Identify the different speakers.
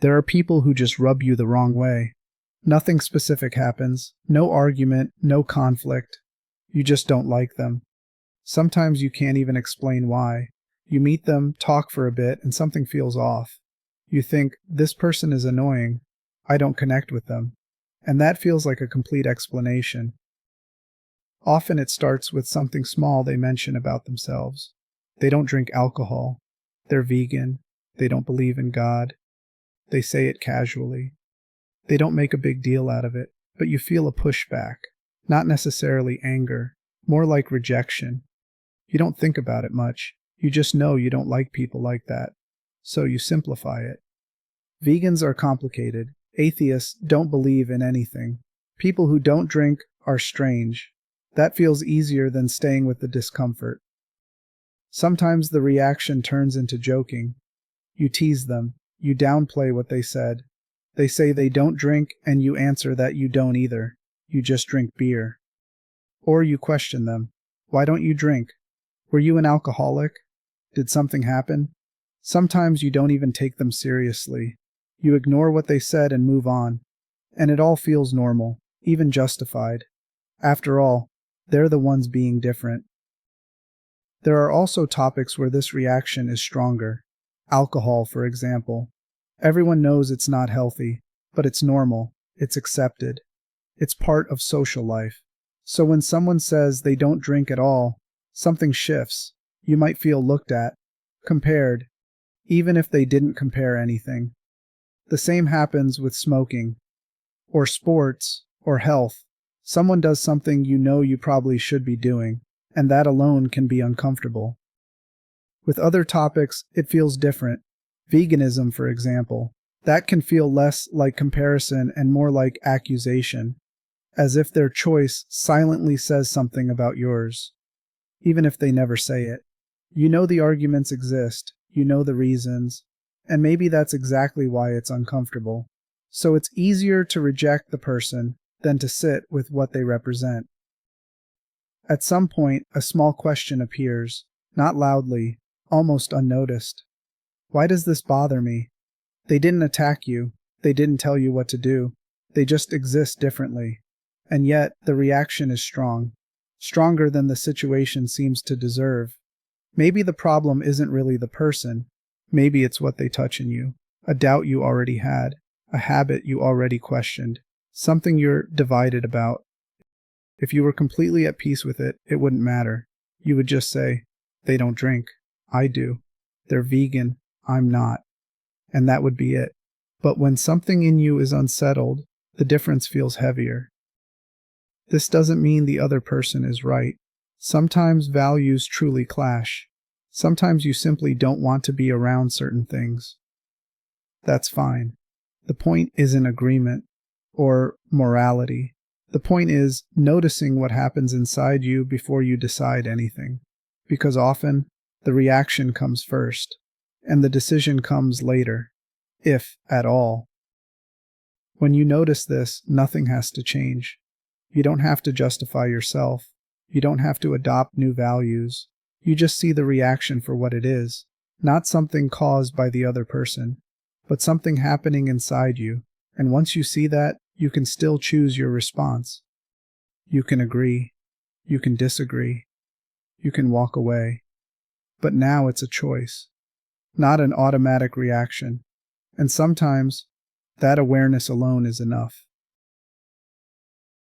Speaker 1: There are people who just rub you the wrong way. Nothing specific happens, no argument, no conflict. You just don't like them. Sometimes you can't even explain why. You meet them, talk for a bit, and something feels off. You think, this person is annoying. I don't connect with them. And that feels like a complete explanation. Often it starts with something small they mention about themselves. They don't drink alcohol. They're vegan. They don't believe in God. They say it casually. They don't make a big deal out of it, but you feel a pushback. Not necessarily anger, more like rejection. You don't think about it much. You just know you don't like people like that. So you simplify it. Vegans are complicated. Atheists don't believe in anything. People who don't drink are strange. That feels easier than staying with the discomfort. Sometimes the reaction turns into joking. You tease them. You downplay what they said. They say they don't drink, and you answer that you don't either. You just drink beer. Or you question them. Why don't you drink? Were you an alcoholic? Did something happen? Sometimes you don't even take them seriously. You ignore what they said and move on. And it all feels normal, even justified. After all, they're the ones being different. There are also topics where this reaction is stronger. Alcohol, for example. Everyone knows it's not healthy, but it's normal. It's accepted. It's part of social life. So when someone says they don't drink at all, something shifts. You might feel looked at, compared, even if they didn't compare anything. The same happens with smoking, or sports, or health. Someone does something you know you probably should be doing, and that alone can be uncomfortable. With other topics, it feels different. Veganism, for example. That can feel less like comparison and more like accusation, as if their choice silently says something about yours, even if they never say it. You know the arguments exist, you know the reasons, and maybe that's exactly why it's uncomfortable. So it's easier to reject the person than to sit with what they represent. At some point, a small question appears, not loudly, almost unnoticed. Why does this bother me? They didn't attack you. They didn't tell you what to do. They just exist differently. And yet, the reaction is strong. Stronger than the situation seems to deserve. Maybe the problem isn't really the person. Maybe it's what they touch in you. A doubt you already had. A habit you already questioned. Something you're divided about. If you were completely at peace with it, it wouldn't matter. You would just say, they don't drink. I do. They're vegan. I'm not. And that would be it. But when something in you is unsettled, the difference feels heavier. This doesn't mean the other person is right. Sometimes values truly clash. Sometimes you simply don't want to be around certain things. That's fine. The point isn't agreement or morality. The point is noticing what happens inside you before you decide anything. Because often, the reaction comes first. And the decision comes later, if at all. When you notice this, nothing has to change. You don't have to justify yourself. You don't have to adopt new values. You just see the reaction for what it is, not something caused by the other person, but something happening inside you. And once you see that, you can still choose your response. You can agree. You can disagree. You can walk away. But now it's a choice. Not an automatic reaction. And sometimes, that awareness alone is enough.